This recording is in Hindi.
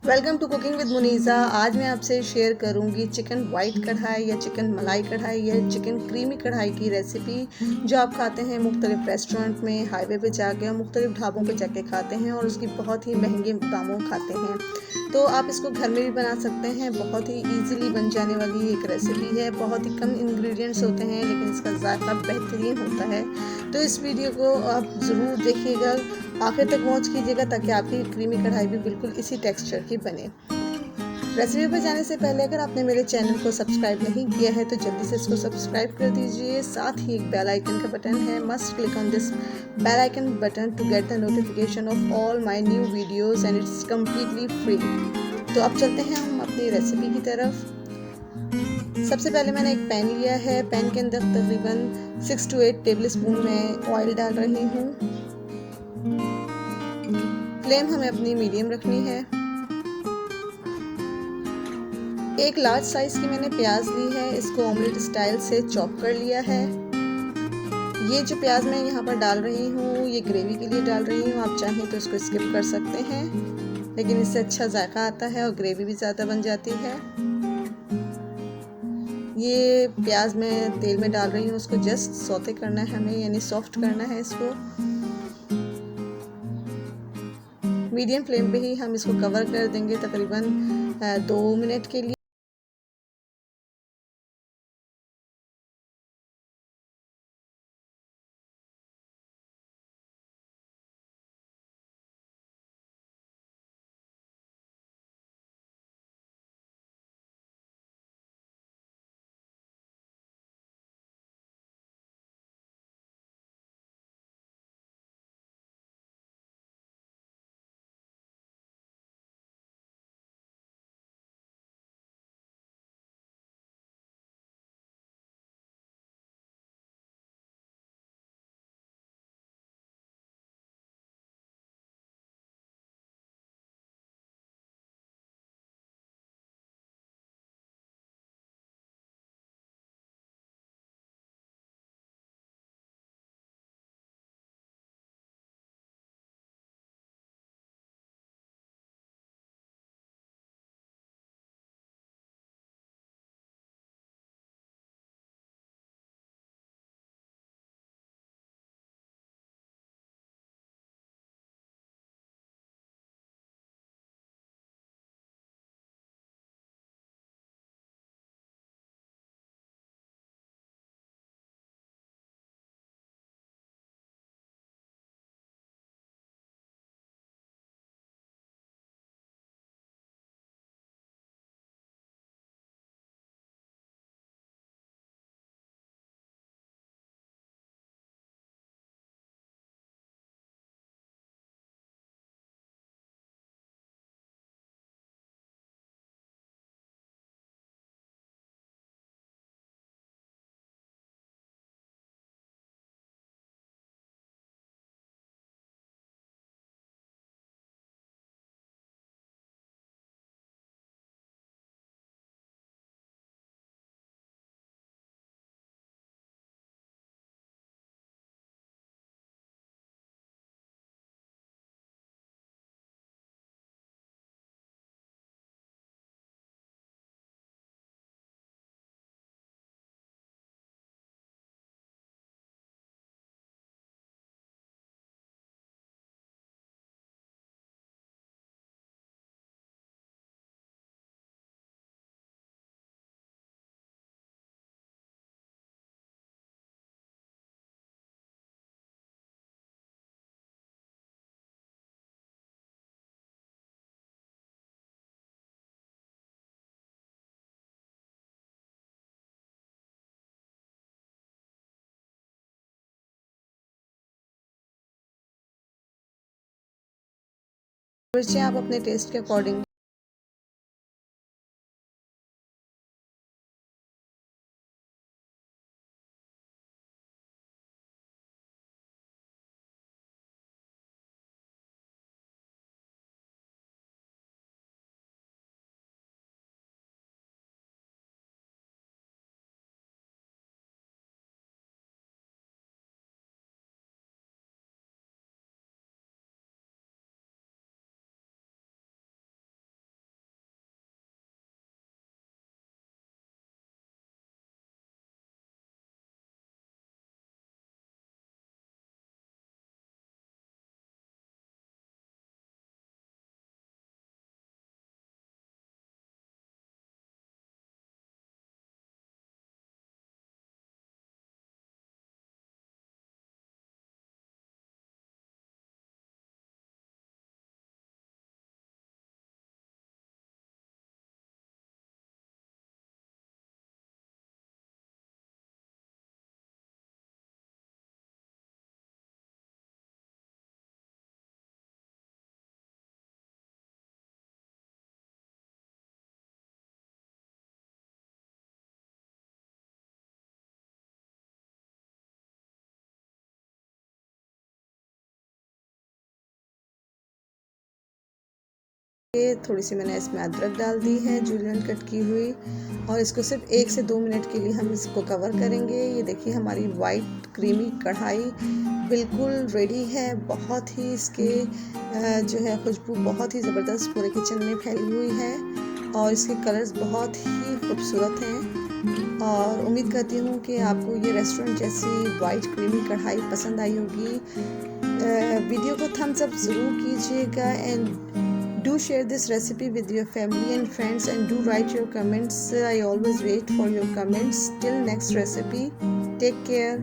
Welcome to cooking with Muneeza. आज मैं आपसे शेयर करूंगी चिकन वाइट कढ़ाई या चिकन मलाई कढ़ाई या चिकन क्रीमी कढ़ाई की रेसिपी, जो आप खाते हैं मुख्तलिफ रेस्टोरेंट में, हाईवे पे जाके और मुख्तलिफ ढाबों पे जाके खाते हैं और उसकी बहुत ही महंगे दामों खाते हैं। तो आप इसको घर में भी बना सकते हैं। बहुत ही ईजीली बन जाने वाली एक रेसिपी है। बहुत ही कम इंग्रेडिएंट्स होते हैं लेकिन इसका जायका बेहतरीन होता है। तो इस वीडियो को आप ज़रूर देखिएगा, आखिर तक वॉच कीजिएगा ताकि आपकी क्रीमी कढ़ाई भी बिल्कुल इसी टेक्सचर की बने। रेसिपी पर जाने से पहले अगर आपने मेरे चैनल को सब्सक्राइब नहीं किया है तो जल्दी से इसको सब्सक्राइब कर दीजिए। साथ ही एक बेल आइकन का बटन है, must click on this bell icon button to get the notification of all my new videos and it's completely free. तो अब चलते हैं हम अपनी रेसिपी की तरफ। सबसे पहले मैंने एक पैन लिया है। पैन के अंदर तकरीबन 6 to 8 टेबल स्पून में ऑयल डाल रही हूँ। फ्लेम हमें अपनी मीडियम रखनी है। एक लार्ज साइज की मैंने प्याज ली है, इसको ऑमलेट स्टाइल से चॉप कर लिया है। ये जो प्याज मैं यहाँ पर डाल रही हूँ ये ग्रेवी के लिए डाल रही हूँ। आप चाहें तो इसको स्किप कर सकते हैं, लेकिन इससे अच्छा जायका आता है और ग्रेवी भी ज़्यादा बन जाती है। ये प्याज मैं तेल में डाल रही हूँ, उसको जस्ट सौते करना है हमें, यानी सॉफ्ट करना है इसको। मीडियम फ्लेम पे ही हम इसको कवर कर देंगे तकरीबन 2 मिनट के लिए। मिर्चें आप अपने टेस्ट के अकॉर्डिंग थोड़ी सी मैंने इसमें अदरक डाल दी है जूलियन कट की हुई, और इसको सिर्फ 1 से 2 मिनट के लिए हम इसको कवर करेंगे। ये देखिए हमारी वाइट क्रीमी कढ़ाई बिल्कुल रेडी है। बहुत ही इसके जो है खुशबू बहुत ही ज़बरदस्त पूरे किचन में फैली हुई है और इसके कलर्स बहुत ही खूबसूरत हैं। और उम्मीद करती हूँ कि आपको ये रेस्टोरेंट जैसी वाइट क्रीमी कढ़ाई पसंद आई होगी। वीडियो को थम्स अप ज़रूर कीजिएगा and do share this recipe with your family and friends and do write your comments. I always wait for your comments. Till next recipe, take care.